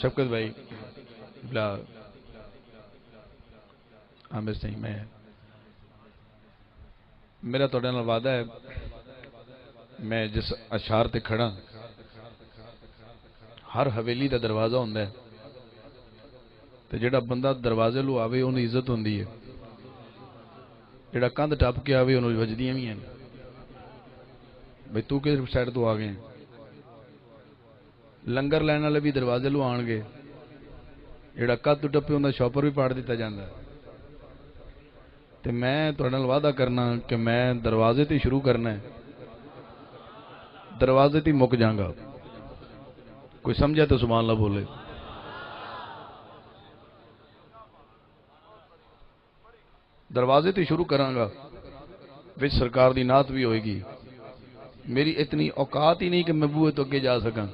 شفقت بھائی بلا عامر سنگھ میرا تھوڑے نال وعدہ ہے میں جس اشعار تے کھڑا ہر حویلی دا دروازہ ہوندا ہے تے جڑا بندہ دروازے لو آوے اونوں عزت ہوندی ہے جڑا کندھ ٹپ کے آوے اونوں وجدیاں وی ہیں بھئی تو کس سائڈ تو آ گئے لنگر لین والے بھی دروازے لو آن گے جڑا کد ٹپے اوندا شاپر بھی پاڑ دیتا جاندا تے میں تہاڈے نال وعدہ کرنا کہ میں دروازے تے شروع کرنا ہے دروازے تے مک جاں گا کوئی سمجھا تو سبحان اللہ بولے دروازے تے شروع کراں گا وچ سرکار دی نعت بھی ہوئے گی میری اتنی اوقات ہی نہیں کہ میں بوئے تو اگے جا سکاں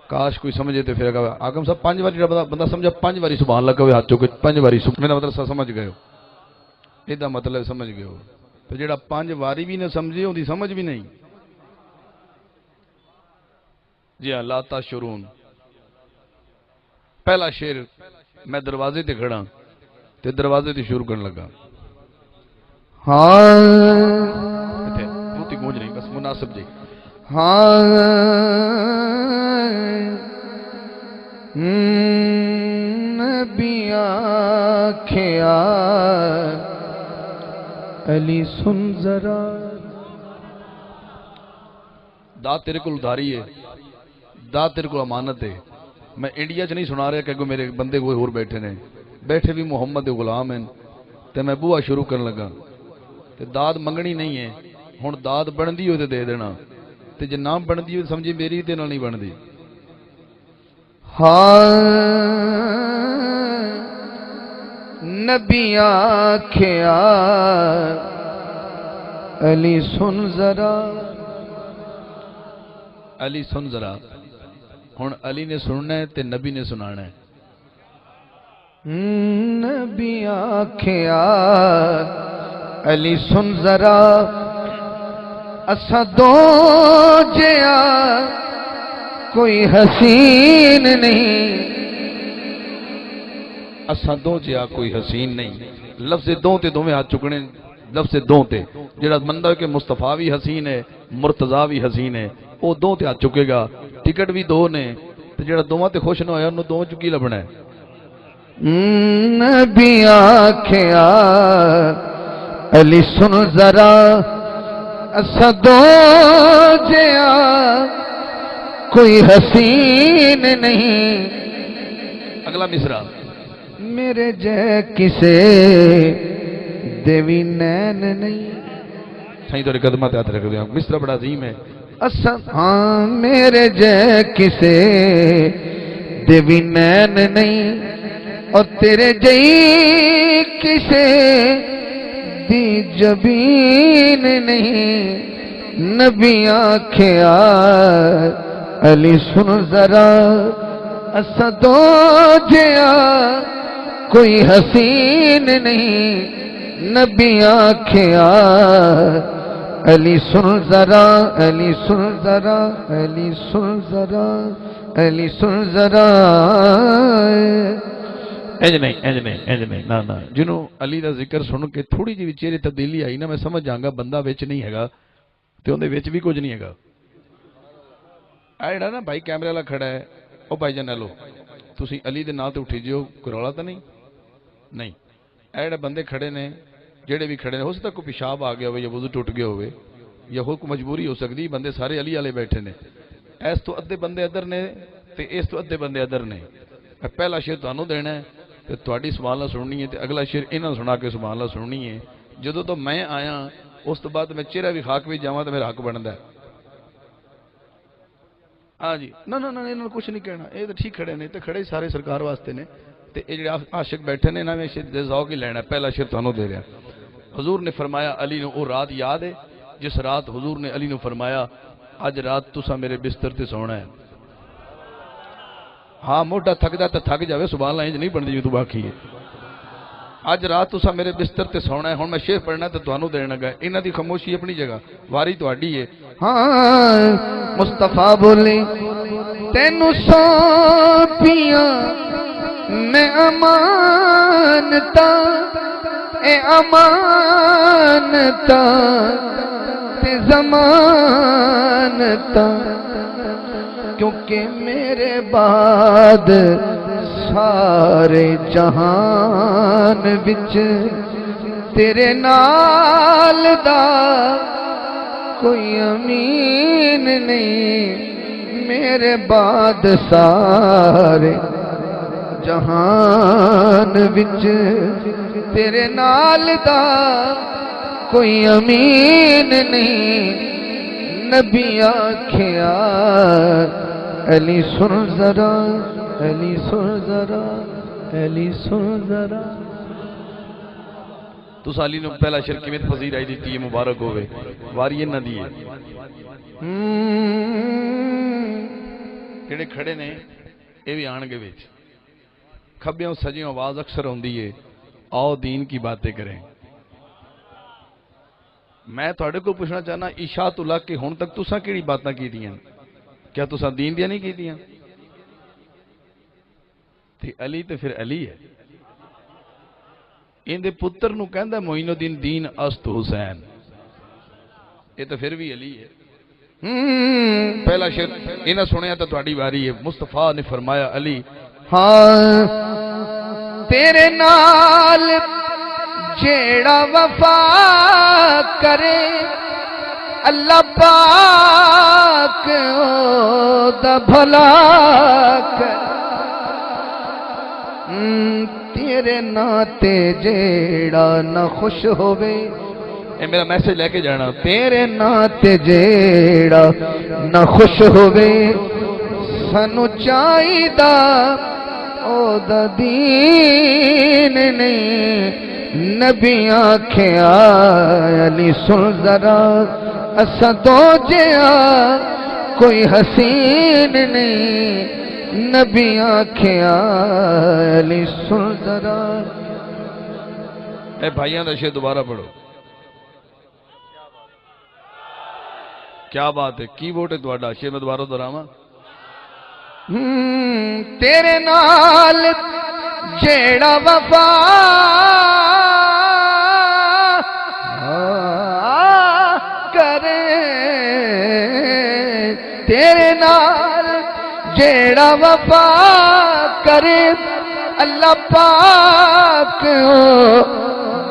کاش کوئی سمجھے تے پھر آگم صاحب 5 باری بندہ سمجھا 5 باری سبحان اللہ کہے ہاتھ چوکے 5 باری میرا مطلب سمجھ گئے ہو یہ مطلب سمجھ گئے ہو تو جڑا 5 باری بھی نہ سمجھے ان دی سمجھ بھی نہیں جی ہاں لا تشعرون پہلا شعر میں دروازے تے کھڑا تے دروازے تے شروع کرنے لگا ہاں بہت ہی گونج نہیں بس مناسب جی ہاں نبی آنکھیا علی سن ذرا دا تیرے کو ادھاری ہے دا تیرے کو امانت ہے میں انڈیا چ نہیں سنا رہا کہ میرے بندے کوئی اور بیٹھے نے بیٹھے بھی محمد دے غلام ہیں تے میں بوا شروع کرنے لگا تے داد منگنی نہیں ہے ہن داد بندی ہوئے تے دے دینا تے جے نہ بندی ہوئے سمجھی میری تے نال نہیں بندی ہاں نبی آنکھیا علی سن ذرا علی سن ذرا ہن علی نے سننا ہے تے نبی نے سنانا ہے نبی آنکھیا علی سن ذرا اسا دو جیا کوئی حسین نہیں اسا دو جیا کوئی حسین نہیں لفظ دو تے دوویں ہاتھ چکنے لفظ دو تے جڑا بندہ کہ مصطفیٰ بھی حسین ہے مرتضیٰ بھی حسین ہے وہ دو تے ہاتھ چکے گا ٹکٹ بھی دو نے تے جڑا دوواں تے خوش نہ ہویا انہوں دو چکی لبنا ہے نبی آنکھیا علی سن ذرا اسا دو جیا کوئی حسین نہیں اگلا مصرع میرے جے کسے دیوی نین نہیں سائیں تو قدمات ہاتھ رکھ دیا مصرع بڑا عظیم ہے ہاں میرے جے کسے دیوی نین نہیں اور تیرے جئی کسے دی جبین نہیں نبی آنکھیا علی سن ذرا اسا دو جیا کوئی حسین نہیں نبی آنکھیا علی سن ذرا علی سن ذرا علی سن ذرا علی سن ذرا انج نہیں نا جنہوں علی دا ذکر سن کے تھوڑی جی چہرے تبدیلی آئی نا میں سمجھ جاؤں گا بندہ وچ نہیں ہے تے اندے وچ بھی کچھ نہیں ہے جڑا نا بھائی کیمرے والا کھڑا ہے او بھائی جان لو تسی علی دے نام تے اٹھی جیو کوئی رولا تو نہیں جڑے بندے کھڑے نے جڑے بھی کھڑے نے ہو سکتا کوئی پیشاب آ گیا ہوئے یا وضو ٹوٹ گیا ہوئے یا کوئی مجبوری ہو سکتی بندے سارے علی والے بیٹھے نے اس تو ادھے بندے ادھر نے تے اس تو ادھے بندے ادھر نے پہلا شعر تانوں دینا ہے تے تہاڈی سبحان اللہ سننی ہے تے اگلا شعر انہاں سنا کے سبحان اللہ سننی ہے جدوں تو میں آیا اس تو بعد میں چہرہ بھی خاک بھی جاواں تے میرا حق بندا ہے ہاں جی نہ انہاں کچھ نہیں کہنا یہ تو ٹھیک کھڑے نے تے کھڑے سارے سرکار واسطے نے تے اے جڑے عاشق بیٹھے نے انہاں میں شعر ذوق ہی لینا ہے پہلا شعر تانوں دے رہا حضور نے فرمایا علی نے وہ رات یاد ہے جس رات حضور نے علی نے فرمایا اج رات تسا میرے بستر تے سونا ہے ہاں موٹا تھکدا تے تھک جاوے سبحان اللہ انج نہیں بندی جو تو باقی ہے اج رات تسا میرے بستر تے سونا ہے ہن میں شعر پڑھنا تے تانوں دینا گا انہاں دی خاموشی اپنی جگہ واری تہاڈی ہے ہاں مصطفیٰ بولے تینو سونپیاں میں امانتا اے امانتا تے ضمانتا کیونکہ میرے بعد سارے جہان وچ تیرے نال دا کوئی امین نہیں میرے بعد سارے جہان وچ تیرے نال دا کوئی امین نہیں نبی آکھیا علی سن ذرا علی سن ذرا علی سن ذرا تو سالی نے پہلا شرک میں پذیر آئی دیتی ہے مبارک ہوئے واری نہ دیئے جڑے کھڑے نے اے بھی آن گے وچ کھبیوں سجیوں آواز اکثر ہوندی ہے آؤ دین کی باتیں کریں میں تھوڑے کو پوچھنا چاہنا عشاء تو لگ کے ہون تک تساں کیڑی باتاں کی دیاں کیا تساں دین دیا نہیں کی دیاں تے علی تے پھر علی ہے ان دے پتر نو کہندا معین الدین دین است حسین یہ تو پھر بھی علی ہے پہلا شعر انہاں سنیا تو تہاڈی واری ہے مصطفیٰ نے فرمایا علی ہاں تیرے نال جیڑا وفا کرے اللہ پاک دا بھلا کرے تیرے ناتے جیڑا نہ خوش ہوئے اے میرا میسج لے کے جانا تیرے ناتے جیڑا نہ خوش ہوئے سانو چاہیدا او دا دین نہیں نبی آکھیا علی سن ذرا اسا دو جیا کوئی حسین نہیں نبی آکھیا علی سن ذرا اے بھائیاں دا شعر دوبارہ پڑھو کیا بات ہے کی ووٹ ہے تہاڈا شعر میں دوبارہ دہراواں تیرے نال جیڑا وفا کرے تیرے نال جیڑا وفا کرے اللہ پاک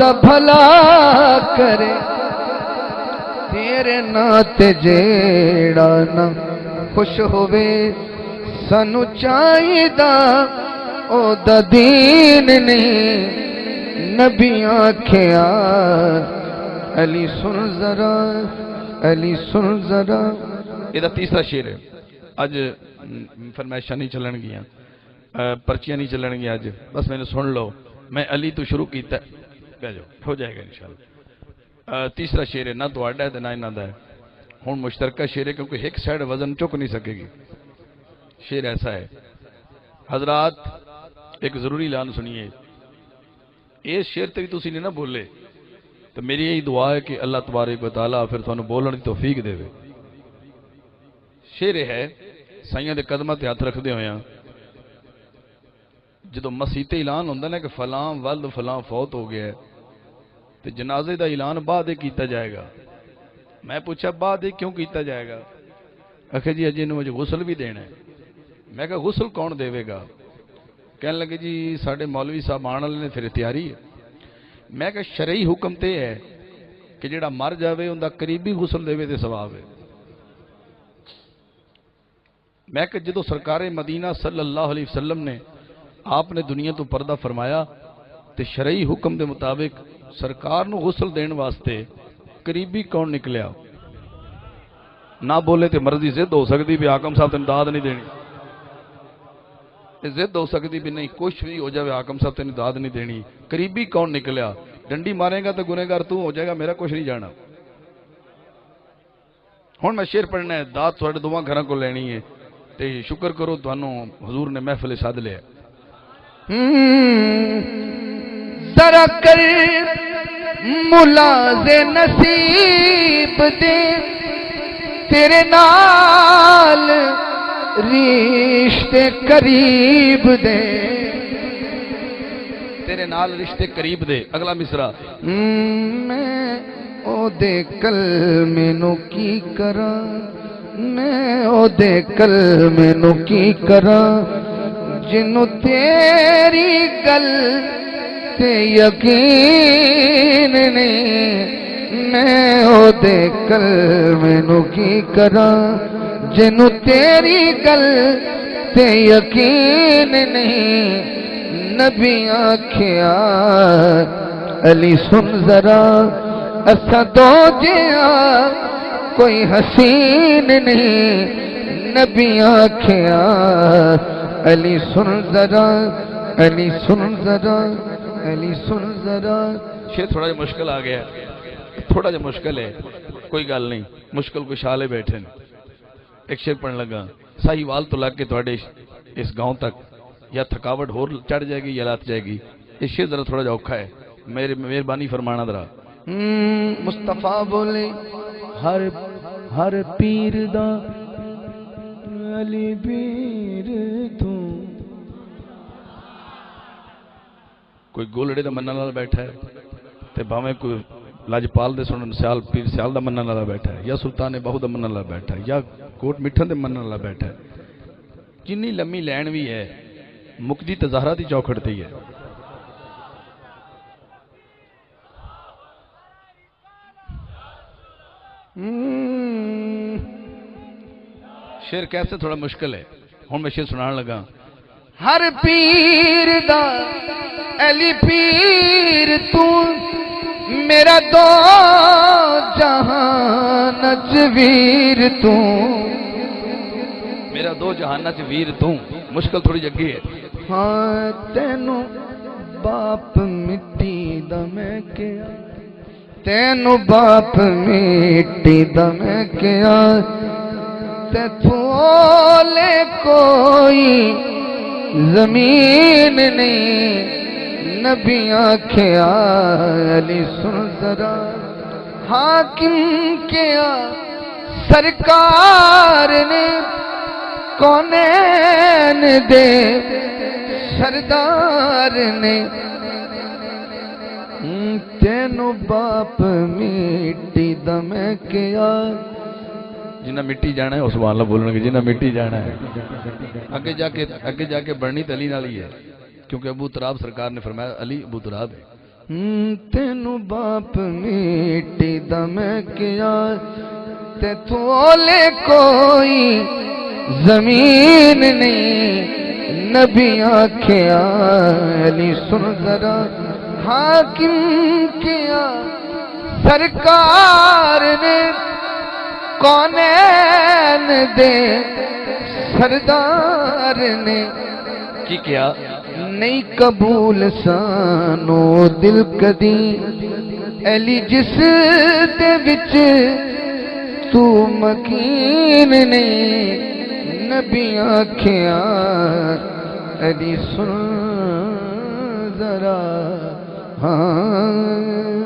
دا بھلا کرے تیرے نات جیڑا نہ خوش ہوئے سانو چاہیدا او دا دین نہیں نبی آکھیا علی سن ذرا علی سن ذرا یہ دا تیسرا شعر ہے اج فرمائشاں نہیں چلن گیاں پرچیاں نہیں چلن گیاں اج بس میں نے سن لو میں علی تو شروع کیتا ہے ہو جائے گا انشاءاللہ تیسرا شعر ہے نہ تہاڈا ہے تے نہ انہاں دا ہے ہن مشترکہ شعر ہے کیونکہ ایک سائیڈ وزن چک نہیں سکے گی شعر ایسا ہے حضرات ایک ضروری اعلان سنیے اس شعر تے بھی تسی نہیں نہ بولے تو میری یہی دعا ہے کہ اللہ تبارک و تعالیٰ پھر تھانوں بولن دی توفیق دے شعر ہے سائیاں دے قدماں تے ہاتھ رکھ دے ہویاں جدو مسیح تے اعلان ہوندا نا کہ فلاں ولد فلاں فوت ہو گیا ہے تو جنازے دا اعلان بعد کیتا جائے گا میں پوچھا بعد کیوں کیتا جائے گا آخر جی اجے مجھے غسل بھی دینا ہے میں کہا غسل کون دے گا کہنے لگے جی ساڑھے مولوی صاحب آنے والے نے پھر تیاری ہے میں کہا شرعی حکم تے ہے کہ جڑا مر جاوے ان دا قریبی غسل دے تے ثواب ہے میں کہا جدو سرکار مدینہ صلی اللہ علیہ وسلم نے آپ نے دنیا تو پردہ فرمایا تے شرعی حکم دے مطابق سرکار نو غسل دین واسطے قریبی کون نکلیا نہ بولے تے مرضی زد ہو سکتی بھی حاکم صاحب تین داد نہیں دینی زد ہو سکتی بھی نہیں کچھ بھی ہو جائے حاکم صاحب تین داد نہیں دینی قریبی کون نکلیا ڈنڈی مارے گا تو گنہگار تو ہو جائے گا میرا کچھ نہیں جانا ہن میں شعر پڑھنا ہے داد تھوڑے دوواں گھراں کو لینی ہے تے شکر کرو تانوں حضور نے محفل ساد لیا ذرا کر ملاز نصیب دے تیرے نال رشتے قریب دے تیرے نال رشتے قریب دے اگلا مصرع میں او دے کلمے نو کی کراں میں او دے کلمے نو کی کراں جنوں تیری گل تے یقین نہیں میں او دے کلمے نو کی کراں جنوں تیری گل تے یقین نہیں نبی آکھیا علی سن ذرا اسا دو جیا کوئی حسین نہیں نبی آکھیا علی سن ذرا علی سن ذرا علی سن ذرا شیر تھوڑا جا مشکل آ گیا تھوڑا جا مشکل ہے کوئی گل نہیں مشکل کوئی شالے بیٹھے ایک شیر پڑھنے لگا ساہیوال تو لگ کے تھوڑے اس گاؤں تک یا تھکاوٹ ہور چڑھ جائے گی یا لات جائے گی یہ شیر ذرا تھوڑا جا اوکھا ہے میرے مہربانی فرمانا ذرا مصطفیٰ بولے ہر پیر دا علی پیر تو کوئی گولڑے دا منن والا بیٹھا ہے تے بھاویں کوئی لاجپال دے سنن سیال پیر سیال دا منن والا بیٹھا ہے یا سلطان باہو دا منن والا بیٹھا ہے یا کوٹ مٹھن دے منن والا بیٹھا ہے جنی لمبی لین بھی ہے مکدی تظاہرہ دی چوکھٹ تے ہی ہے شیر کیسے تھوڑا مشکل ہے ہوں میں شیر سنان لگا ہر پیر دا علی پیر تو میرا دو جہان ویر تو میرا دو جہانہ چ ویر تو مشکل تھوڑی جگی ہے ہاں تینو باپ مٹی دا میں کیا تینو باپ مٹی دا میں کیا تے تھولے کوئی زمین نہیں نبی آکھیا علی سن ذرا حاکم کیا سرکار نے کونین دے سردار نے تینو باپ مٹی دا میں کیا جنہ مٹی جانا ہے سبحان اللہ بولنے کے جنہ مٹی جانا ہے آگے جا کے بڑھنی تلی نالی ہے کیونکہ ابو تراب سرکار نے فرمایا علی ابو تراب ہے تینو باپ مٹی دا میں کیا تے تھولے کوئی زمین نہیں نبی آکھیا علی سن ذرا حاکم کیا سرکار نے کونین دے سردار نے کی کیا نہیں قبول سانو دل کدی علی جس دے وچ تو مکین نہیں نبی آکھیا علی سن ذرا ہاں